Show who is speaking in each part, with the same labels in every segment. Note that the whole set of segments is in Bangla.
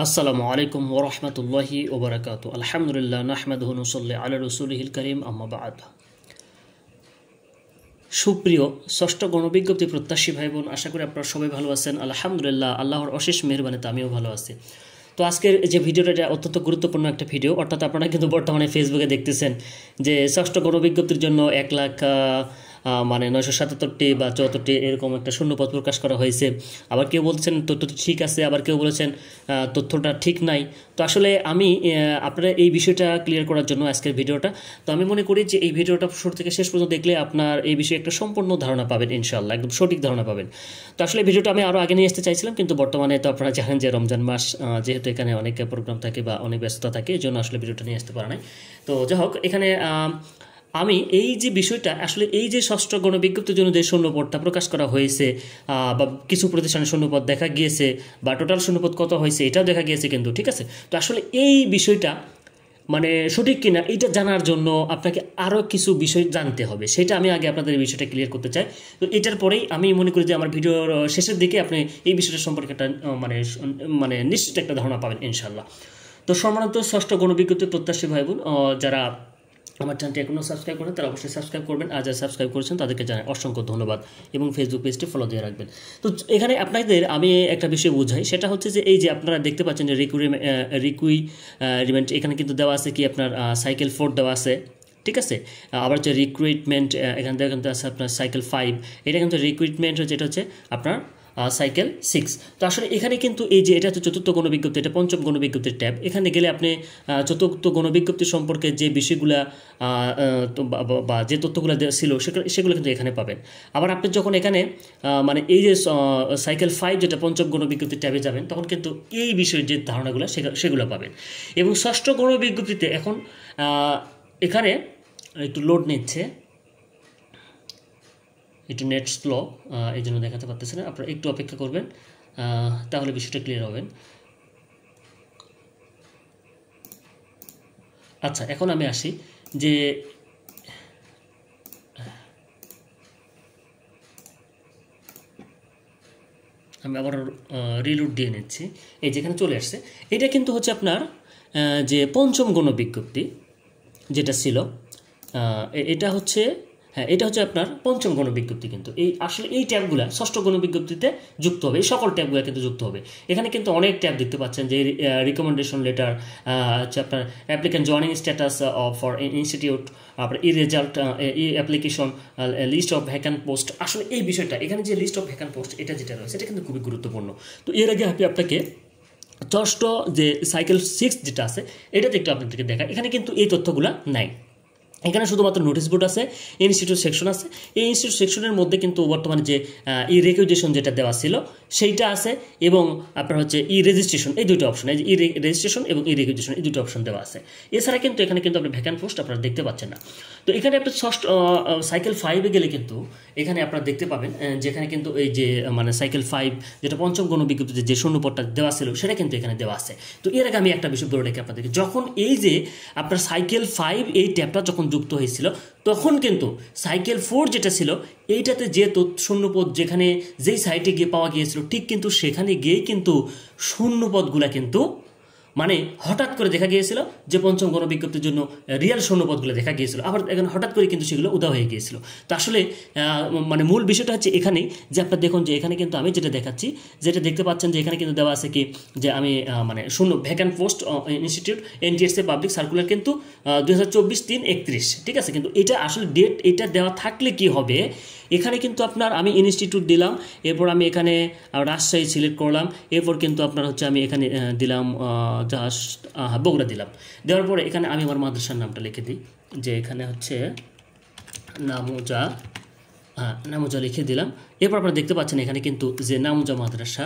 Speaker 1: আসসালামু আলাইকুম ওরহমতুল্লাহি ওবরাকাতু আলহামদুলিল্লাহ নাহমাদুহু নুসাল্লি আলা রাসূলিহিল কারীম আম্মা বা'দ। সুপ্রিয় ষষ্ঠ গণবিজ্ঞপ্তি প্রত্যাশী ভাই বোন, আশা করি আপনারা সবাই ভালো আছেন। আলহামদুলিল্লাহ, আল্লাহর অশেষ মেহেরবানিতে আমিও ভালো আছি। তো আজকের যে ভিডিওটা, এটা অত্যন্ত গুরুত্বপূর্ণ একটা ভিডিও। অর্থাৎ আপনারা কিন্তু বর্তমানে ফেসবুকে দেখতেছেন যে ষষ্ঠ গণবিজ্ঞপ্তির জন্য 1,00,000 মানে 977টি বা 74টি এরকম একটা শূন্যপদ প্রকাশ করা হয়েছে। আবার কেউ বলছেন তথ্যটি ঠিক আছে, আবার কেউ বলেছেন তথ্যটা ঠিক নাই। তো আসলে আমি আপনারা এই বিষয়টা ক্লিয়ার করার জন্য আজকের ভিডিওটা। তো আমি মনে করি যে এই ভিডিওটা শুরু থেকে শেষ পর্যন্ত দেখলে আপনার এই বিষয়ে একটা সম্পূর্ণ ধারণা পাবেন, ইনশাআল্লাহ একদম সঠিক ধারণা পাবেন। তো আসলে ভিডিওটা আমি আরও আগে নিয়ে আসতে চাইছিলাম, কিন্তু বর্তমানে তো আপনারা জানেন যে রমজান মাস, যেহেতু এখানে অনেক প্রোগ্রাম থাকে বা অনেক ব্যস্ততা থাকে, এই জন্য আসলে ভিডিওটা নিয়ে আসতে পারা নাই। তো যাই হোক, এখানে আমি এই যে বিষয়টা, আসলে এই যে ষষ্ঠ গণবিজ্ঞপ্তির জন্য যে শূন্যপদটা প্রকাশ করা হয়েছে বা কিছু প্রতিষ্ঠানে শূন্যপদ দেখা গিয়েছে বা টোটাল শূন্যপদ কত হয়েছে এটাও দেখা গিয়েছে, কিন্তু ঠিক আছে। তো আসলে এই বিষয়টা মানে সঠিক কিনা এটা জানার জন্য আপনাকে আরও কিছু বিষয় জানতে হবে, সেটা আমি আগে আপনাদের এই বিষয়টা ক্লিয়ার করতে চাই। তো এটার পরেই আমি মনে করি যে আমার ভিডিওর শেষের দিকে আপনি এই বিষয়টা সম্পর্কে একটা মানে মানে নিশ্চিত একটা ধারণা পাবেন, ইনশাল্লাহ। তো সম্মানিত ষষ্ঠ গণবিজ্ঞপ্তি প্রত্যাশী ভাই বোন, যারা আমার চ্যানেলটি এখনও সাবস্ক্রাইব করেন তারা অবশ্যই সাবস্ক্রাইব করবেন, আর যারা সাবস্ক্রাইব করেছেন তাদেরকে জানাই অসংখ্য ধন্যবাদ, এবং ফেসবুক পেজটি ফলো দিয়ে রাখবেন। তো এখানে আপনাদের আমি একটা বিষয় বুঝাই, সেটা হচ্ছে যে এই যে আপনারা দেখতে পাচ্ছেন যে রিকুইরমেন্ট এখানে কিন্তু দেওয়া আছে কি আপনার সাইকেল 4 দেওয়া আছে, ঠিক আছে। আবার হচ্ছে রিক্রুইটমেন্ট এখান থেকে কিন্তু আছে আপনার সাইকেল 5, এটা কিন্তু রিক্রুইটমেন্ট যেটা হচ্ছে আপনার সাইকেল 6। তো আসলে এখানে কিন্তু এই যে এটা হচ্ছে চতুর্থ গণবিজ্ঞপ্তি, এটা পঞ্চম গণবিজ্ঞপ্তির ট্যাব। এখানে গেলে আপনি চতুর্থ গণবিজ্ঞপ্তি সম্পর্কে যে বিষয়গুলো বা যে তথ্যগুলো ছিল সেগুলো কিন্তু এখানে পাবেন। আবার আপনি যখন এখানে মানে এই যে সাইকেল 5 যেটা পঞ্চম গণবিজ্ঞপ্তির ট্যাবে যাবেন, তখন কিন্তু এই বিষয়ের যে ধারণাগুলো সেগুলো পাবেন। এবং ষষ্ঠ গণবিজ্ঞপ্তিতে এখন এখানে একটু লোড নিচ্ছে, একটু নেট স্লো, এই জন্য দেখাতে পারতেছে না। আপনারা একটু অপেক্ষা করবেন, তাহলে বিষয়টা ক্লিয়ার হবেন। আচ্ছা, এখন আমি আসি যে আমি আবার রিলোড দিয়ে নিচ্ছি। এই যেখানে চলে আসছে, এটা কিন্তু হচ্ছে আপনার যে পঞ্চম গণবিজ্ঞপ্তি যেটা ছিল, এটা হচ্ছে এটা হচ্ছে আপনার পঞ্চম গণবিজ্ঞপ্তি। কিন্তু এই আসলে এই ট্যাবগুলো ষষ্ঠ গণবিজ্ঞপ্তিতে যুক্ত হবে, এই সকল ট্যাবগুলো কিন্তু যুক্ত হবে। এখানে কিন্তু অনেক ট্যাব দেখতে পাচ্ছেন, যে রিকমেন্ডেশন লেটার হচ্ছে আপনার applicant joining status for institute, আপনার e result, e application, list of vacant post. আসলে এই বিষয়টা এখানে যে লিস্ট অফ ভ্যাকান্ট পোস্ট এটা যেটা রয়েছে, এটা কিন্তু খুবই গুরুত্বপূর্ণ। তো এর আগে আপনাকে ষষ্ঠ যে সাইকেল 6 যেটা আছে এটাতে একটু আপনাদেরকে দেখা, এখানে কিন্তু এই তথ্যগুলো নাই। এখানে শুধুমাত্র নোটিশ বোর্ড আছে, ইনস্টিটিউট সেকশন আছে। এই ইনস্টিটিউট সেকশনের মধ্যে কিন্তু বর্তমানে যে ই রেকুইজিশন যেটা দেওয়া ছিল সেইটা আছে, এবং আপনার হচ্ছে ই রেজিস্ট্রেশন, এই দুটো অপশন, এই যে ই রেজিস্ট্রেশন এবং ই রেকুইজিশন, এই দুটো অপশন দেওয়া আছে। এছাড়া কিন্তু এখানে কিন্তু আপনি ভ্যাকান্ট পোস্ট আপনারা দেখতে পাচ্ছেন না। তো এখানে আপনার ষষ্ঠ সাইকেল 5-এ গেলে কিন্তু এখানে আপনারা দেখতে পাবেন যেখানে কিন্তু এই যে মানে সাইকেল 5 যেটা পঞ্চম গণবিজ্ঞপ্তিতে যে শূন্যপদটা দেওয়া ছিল সেটা কিন্তু এখানে দেওয়া আছে। তো এর আগে আমি একটা বিষয় বলে রেখে আপনাদেরকে, যখন এই যে আপনার সাইকেল 5 এই ট্যাবটা যখন যুক্ত হয়েছিল, তখন কিন্তু সাইকেল 4 যেটা ছিল এইটাতে যে শূন্যপদ যেখানে যেই সাইটে গিয়ে পাওয়া গিয়েছিল, ঠিক কিন্তু সেখানে গিয়েই কিন্তু শূন্যপদগুলা কিন্তু মানে হঠাৎ করে দেখা গিয়েছিল যে পঞ্চম গণবিজ্ঞপ্তির জন্য রিয়েল শূন্যপদগুলো দেখা গিয়েছিল, আবার এখানে হঠাৎ করে কিন্তু সেগুলো উদা হয়ে গিয়েছিল। তো আসলে মানে মূল বিষয়টা হচ্ছে এখানে যে আপনার দেখুন যে এখানে কিন্তু আমি যেটা দেখাচ্ছি, যেটা দেখতে পাচ্ছেন যে এখানে কিন্তু দেওয়া আছে কি যে আমি মানে শূন্য vacant post institute NTSC public circular কিন্তু 2024-3-31, ঠিক আছে। কিন্তু এটা আসলে ডেট এটা দেওয়া থাকলে কি হবে, এখানে কিন্তু আপনার আমি ইনস্টিটিউট দিলাম, এরপর আমি এখানে রাজশাহী সিলেক্ট করলাম, এরপর কিন্তু আপনার হচ্ছে আমি এখানে দিলাম জাস্ট বগুড়া দিলাম। দেওয়ার পরে এখানে আমি আমার মাদ্রাসার নামটা লিখে দিই, যে এখানে হচ্ছে নামুজা লিখে দিলাম। এরপর আপনারা দেখতে পাচ্ছেন এখানে কিন্তু যে নামুজা মাদ্রাসা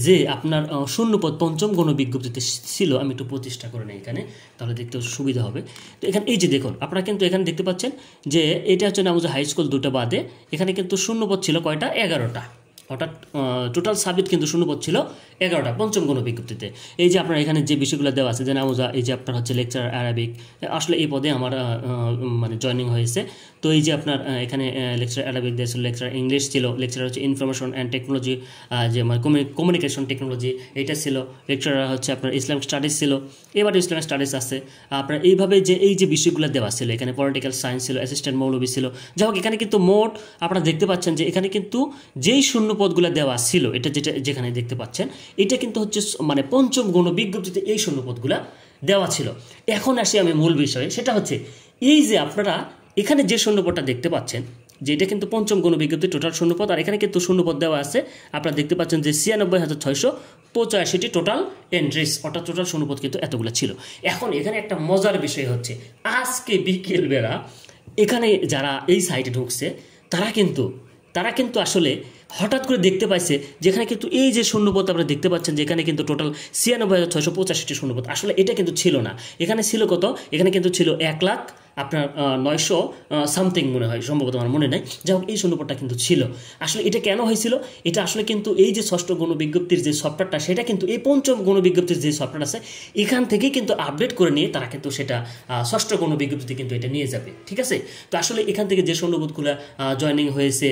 Speaker 1: যে আপনার শূন্যপদ পঞ্চম গণবিজ্ঞপ্তিতে ছিল, আমি একটু প্রতিষ্ঠা করে নিই এখানে, তাহলে দেখতে সুবিধা হবে। তো এখানে এই যে দেখুন আপনারা কিন্তু এখানে দেখতে পাচ্ছেন যে এটা হচ্ছে নামুজা হাই স্কুল দুটো বাদে এখানে কিন্তু শূন্যপদ ছিল কয়টা, 11টা, হঠাৎ টোটাল সাবজেক্ট কিন্তু শূন্যপদ ছিল 11টা পঞ্চম গণবিজ্ঞপ্তিতে। এই যে আপনার এখানে যে বিষয়গুলো দেওয়া আছে যে নামুজা, এই যে আপনার হচ্ছে লেকচারার আরবিক, আসলে এই পদে আমার মানে জয়েনিং হয়েছে। তো এই যে আপনার এখানে লেকচারার আরবিক দেওয়া ছিল, লেকচারার ইংলিশ ছিল, লেকচারার হচ্ছে ইনফরমেশন অ্যান্ড টেকনোলজি, যে মানে কমিউনিকেশন টেকনোলজি এটা ছিল, লেকচারার হচ্ছে আপনার ইসলামিক স্টাডিজ ছিল, এবার ইসলামিক স্টাডিজ আছে আপনার। এইভাবে যে এই যে বিষয়গুলো দেওয়া ছিল, এখানে পলিটিক্যাল সায়েন্স ছিল, অ্যাসিস্ট্যান্ট মৌলবী ছিল। যাই হোক, এখানে কিন্তু মোট আপনারা দেখতে পাচ্ছেন যে এখানে কিন্তু যেই শূন্য পদগুলো দেওয়া ছিল, এটা যেখানে দেখতে পাচ্ছেন, এটা কিন্তু হচ্ছে মানে পঞ্চম গণবিজ্ঞপ্তিতে এই শূন্য পদগুলো দেওয়া ছিল। এখন আসি আমি মূল বিষয়ে, সেটা হচ্ছে এই যে আপনারা এখানে যে শূন্যপদটা দেখতে পাচ্ছেন, যে এটা কিন্তু পঞ্চম গণবিজ্ঞপ্তি টোটাল শূন্যপদ, আর এখানে কিন্তু শূন্যপদ দেওয়া আছে আপনারা দেখতে পাচ্ছেন যে 96,685টি টোটাল এন্ট্রিস, অর্থাৎ টোটাল শূন্যপদ কিন্তু এতগুলো ছিল। এখন এখানে একটা মজার বিষয় হচ্ছে, আজকে বিকেলবেলা এখানে যারা এই সাইটে ঢুকছে তারা কিন্তু আসলে হঠাৎ করে দেখতে পাইছে যেখানে কিন্তু এই যে শূন্যপদ আপনারা দেখতে পাচ্ছেন, যেখানে কিন্তু টোটাল 96,685টি শূন্যপদ, আসলে এটা কিন্তু ছিল না। এখানে ছিল কত? এখানে কিন্তু ছিল 1,00,000 আপনার 900 সামথিং মনে হয়, সম্ভবত আমার মনে নাই। যাই হোক, এই শূন্যপদটা কিন্তু ছিল। আসলে এটা কেন হয়েছিল? এটা আসলে কিন্তু এই যে ষষ্ঠ গণবিজ্ঞপ্তির যে সফটওয়্যারটা, সেটা কিন্তু এই পঞ্চম গণবিজ্ঞপ্তির যে সফটওয়্যার আছে এখান থেকেই কিন্তু আপডেট করে নিয়ে তারা কিন্তু সেটা ষষ্ঠ গণবিজ্ঞপ্তিতে কিন্তু এটা নিয়ে যাবে। ঠিক আছে? তো আসলে এখান থেকে যে শূন্যপদগুলো জয়েনিং হয়েছে,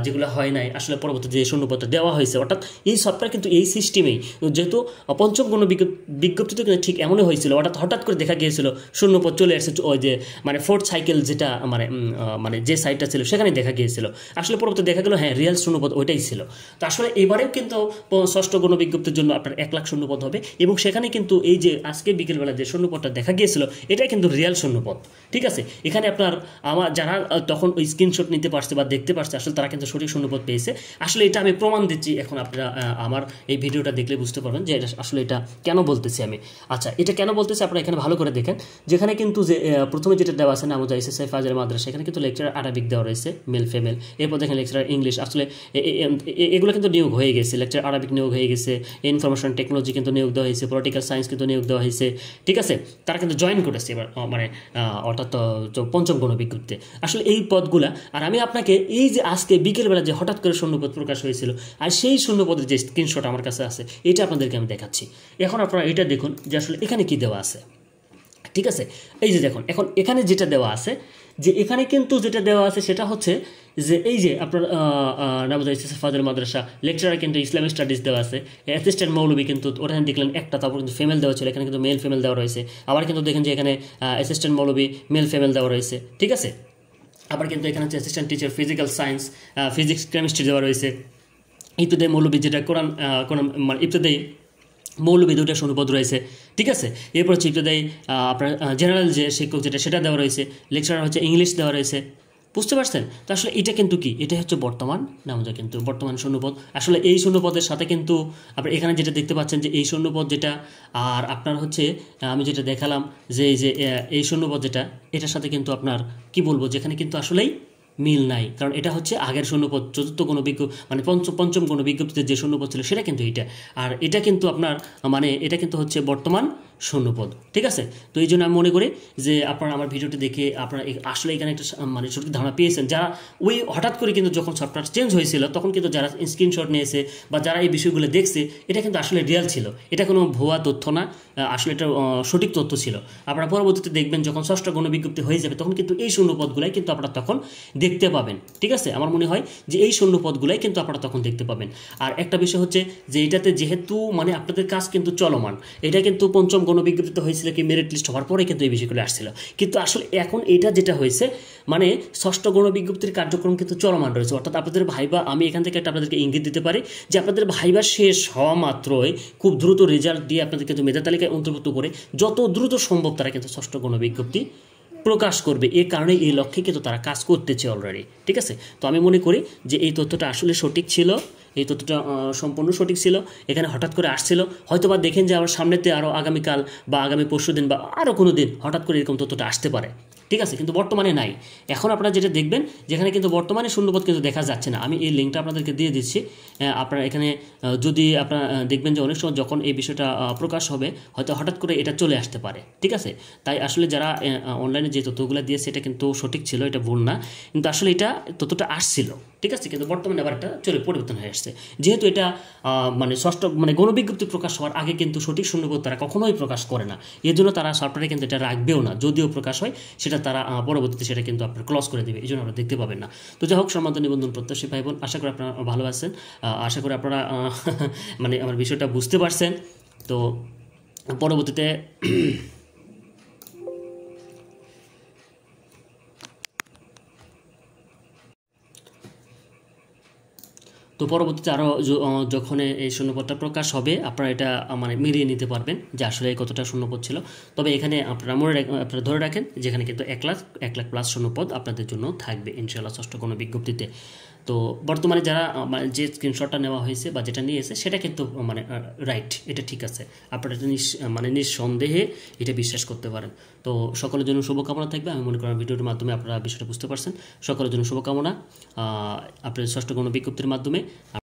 Speaker 1: যেগুলো হয় নাই, আসলে পরবর্তীতে যে শূন্যপদটা দেওয়া হয়েছে, অর্থাৎ এই সফটওয়্যার কিন্তু এই সিস্টেমেই, যেহেতু পঞ্চম গণবিজ্ঞপ্তিতে কিন্তু ঠিক এমনই হয়েছিল, অর্থাৎ হঠাৎ করে দেখা গিয়েছিল শূন্যপদ চলে আসছে, ওই যে মানে ফোর্থ সাইকেল যেটা মানে যে সাইটটা ছিল সেখানে দেখা গিয়েছিল। আসলে পরবর্তী দেখা গেল হ্যাঁ রিয়েল শূন্যপদ ওইটাই ছিল। তো আসলে এবারেও কিন্তু ষষ্ঠ গণবিজ্ঞপ্তির জন্য আপনার 1,00,000 শূন্যপদ হবে, এবং সেখানে কিন্তু এই যে আজকে বিকেলবেলা যে শূন্যপদটা দেখা গিয়েছিল এটাই কিন্তু রিয়েল শূন্যপদ। ঠিক আছে? এখানে আপনার যারা তখন ওই স্ক্রিনশট নিতে পারছে বা দেখতে পারছে, আসলে তারা কিন্তু সঠিক শূন্যপদ পেয়েছে। আসলে এটা আমি প্রমাণ দিচ্ছি, এখন আপনারা আমার এই ভিডিওটা দেখলে বুঝতে পারবেন যে আসলে এটা কেন বলতেছি আমি। আচ্ছা, এটা কেন বলতেছি আপনারা এখানে ভালো করে দেখেন। যেখানে কিন্তু যে প্রথমে যেটা দেওয়া আছে নামুজা এসএসআই ফাজিল মাদ্রাসা, সেখানে কিন্তু লেকচারার আরবিক দেওয়া রয়েছে, মেল ফিমেল। এরপর দেখেন লেকচারার ইংলিশ, আসলে এগুলো কিন্তু নিয়োগ হয়ে গেছে, লেকচার আরবিক নিয়োগ হয়ে গেছে, ইনফরমেশন টেকনোলজি কিন্তু নিয়োগ দেওয়া হয়েছে, পলিটিক্যাল সায়েন্স কিন্তু নিয়োগ দেওয়া হয়েছে। ঠিক আছে? তারা কিন্তু জয়েন করেছে এবার, মানে অর্থাৎ পঞ্চম গণবিজ্ঞপ্তিতে আসলে এই পদগুলা। আর আমি আপনাকে এই যে আজকে বিকেলবেলা যে হঠাৎ করে শূন্যপদ প্রকাশ হয়েছিল, আর সেই শূন্যপদের যে স্ক্রিনশট আমার কাছে আছে, এটা আপনাদেরকে আমি দেখাচ্ছি। এখন আপনারা এটা দেখুন যে আসলে এখানে কি দেওয়া আছে। ঠিক আছে? এই যে দেখুন, এখন এখানে যেটা দেওয়া আছে, যে এখানে কিন্তু যেটা দেওয়া আছে সেটা হচ্ছে যে এই যে আপনার নামুজা এসএসআই ফাজিল মাদ্রাসা লেকচারার কিন্তু ইসলামিক স্টাডিজ দেওয়া আছে, অ্যাসিস্ট্যান্ট মৌলবী কিন্তু ওখানে দেখলেন একটা, তারপর কিন্তু ফিমেল দেওয়া ছিল, এখানে কিন্তু মেল ফিমেল দেওয়া রয়েছে। আবার কিন্তু দেখেন যে এখানে অ্যাসিস্ট্যান্ট মৌলবী মেল ফিমেল দেওয়া রয়েছে। ঠিক আছে? আবার কিন্তু এখানে হচ্ছে assistant teacher physical science, physics chemistry দেওয়া রয়েছে। ইবতদায়ী মৌলবী যেটা কোরআন মানে ইবতদায়ী মৌলবী দুটো শূন্যপদ রয়েছে। ঠিক আছে? এরপর হচ্ছে ইবতদায়ী আপনার জেনারেল যে শিক্ষক যেটা সেটা দেওয়া রয়েছে, লেকচারার হচ্ছে ইংলিশ দেওয়া রয়েছে। বুঝতে পারছেন? তো আসলে এটা কিন্তু কি, এটা হচ্ছে বর্তমান নামুজা কিন্তু বর্তমান শূন্যপদ। আসলে এই শূন্যপদের সাথে কিন্তু আপনার এখানে যেটা দেখতে পাচ্ছেন যে এই শূন্যপদ যেটা, আর আপনার হচ্ছে আমি যেটা দেখালাম যে এই শূন্যপদ যেটা, এটার সাথে কিন্তু আপনার কি বলবো, যেখানে কিন্তু আসলেই মিল নাই, কারণ এটা হচ্ছে আগের শূন্যপদ, চতুর্থ মানে পঞ্চম গণবিজ্ঞপ্তিতে যে শূন্যপদ ছিল সেটা কিন্তু এটা, আর এটা কিন্তু আপনার মানে এটা কিন্তু হচ্ছে বর্তমান শূন্যপদ। ঠিক আছে? তো এই জন্য আমি মনে করি যে আপনারা আমার ভিডিওটি দেখে আপনারা আসলে এখানে একটা মানে সঠিক ধারণা পেয়েছেন। যারা ওই হঠাৎ করে কিন্তু যখন সফটওয়্যার চেঞ্জ হয়েছিল তখন কিন্তু যারা স্ক্রিনশট নিয়েছে বা যারা এই বিষয়গুলো দেখছে, এটা কিন্তু আসলে রিয়েল ছিল, এটা কোনো ভুয়া তথ্য না, আসলে এটা সঠিক তথ্য ছিল। আপনারা পরবর্তীতে দেখবেন যখন ষষ্ঠ গণবিজ্ঞপ্তি হয়ে যাবে তখন কিন্তু এই শূন্যপদগুলাই কিন্তু আপনারা তখন দেখতে পাবেন। ঠিক আছে? আমার মনে হয় যে এই শূন্যপদগুলাই কিন্তু আপনারা তখন দেখতে পাবেন। আর একটা বিষয় হচ্ছে যে এটাতে যেহেতু মানে আপনাদের কাজ কিন্তু চলমান, এটা কিন্তু পঞ্চম গণবিজ্ঞপ্তি হয়েছিল কি মেরিট লিস্ট হওয়ার পরে কিন্তু এই বিষয়গুলো আসছিল, কিন্তু আসলে এখন এটা যেটা হয়েছে মানে ষষ্ঠ গণবিজ্ঞপ্তির কার্যক্রম কিন্তু চলমান রয়েছে, অর্থাৎ আপনাদের ভাইবা, আমি এখান থেকে একটা আপনাদেরকে ইঙ্গিত দিতে পারি যে আপনাদের ভাইবা শেষ হওয়া মাত্রই খুব দ্রুত রেজাল্ট দিয়ে আপনাদের কিন্তু মেধা তালিকায় অন্তর্ভুক্ত করে যত দ্রুত সম্ভব তারা কিন্তু ষষ্ঠ গণবিজ্ঞপ্তি প্রকাশ করবে। এই কারণে এই লক্ষ্যে কিন্তু তারা কাজ করতেছে অলরেডি। ঠিক আছে? তো আমি মনে করি যে এই তথ্যটা আসলে সঠিক ছিল, এই তথ্যটা সম্পূর্ণ সঠিক ছিল। এখানে হঠাৎ করে আসছিল, হয়তো বা দেখেন যে আমার সামনেতে আরও আগামীকাল বা আগামী পরশু দিন বা আরও কোনো দিন হঠাৎ করে এরকম তথ্যটা আসতে পারে। ঠিক আছে? কিন্তু বর্তমানে নাই। এখন আপনারা যেটা দেখবেন যেখানে কিন্তু বর্তমানে শূন্যপদ কিন্তু দেখা যাচ্ছে না, আমি এই লিঙ্কটা আপনাদেরকে দিয়ে দিচ্ছি। আপনারা এখানে যদি আপনারা দেখবেন যে অনেক সময় যখন এই বিষয়টা প্রকাশ হবে হয়তো হঠাৎ করে এটা চলে আসতে পারে। ঠিক আছে? তাই আসলে যারা অনলাইনে যে তথ্যগুলো দিয়েছে এটা কিন্তু সঠিক ছিল, এটা ভুল না, কিন্তু আসলে এটা তথ্যটা আসছিল। ঠিক আছে, কিন্তু বর্তমানে আবার একটা পরিবর্তন হয়ে আসছে। যেহেতু এটা মানে ষষ্ঠ মানে গণবিজ্ঞপ্তি প্রকাশ হওয়ার আগে কিন্তু সঠিক শূন্যপদ তারা কখনোই প্রকাশ করে না, এর জন্য তারা সফটওয়্যারে কিন্তু এটা রাখবেও না। যদিও প্রকাশ হয় সেটা তারা পরবর্তীতে সেটা কিন্তু আপনার ক্লজ করে দেবে, এই জন্য আপনারা দেখতে পাবেন না। তো যাই হোক, সম্মানিত নিবন্ধন প্রত্যাশী ভাই বোন, আশা করি আপনারা ভালো আছেন, আশা করি আপনারা মানে আমার বিষয়টা বুঝতে পারছেন। তো পরবর্তীতে আরও যখন এই শূন্যপদটা প্রকাশ হবে আপনারা এটা মানে মিলিয়ে নিতে পারবেন যে আসলে কতটা শূন্যপদ ছিল। তবে এখানে আপনারা আপনারা ধরে রাখেন যেখানে কিন্তু 1 লাখ প্লাস শূন্যপদ আপনাদের জন্য থাকবে ইনশাআল্লাহ ষষ্ঠ গণবিজ্ঞপ্তিতে। তো বর্তমানে যারা মানে যে স্ক্রিনশটটা নেওয়া হয়েছে বা যেটা নিয়েছে সেটা কিন্তু মানে রাইট, এটা ঠিক আছে, আপনারা এটা মানে নিঃসন্দেহে এটা বিশ্বাস করতে পারেন। তো সকলের জন্য শুভকামনা থাকবে। আমি মনে করি ভিডিওর মাধ্যমে আপনারা বিষয়টা বুঝতে পারছেন। সকলের জন্য শুভকামনা আপনাদের ষষ্ঠ গণবিজ্ঞপ্তির মাধ্যমে।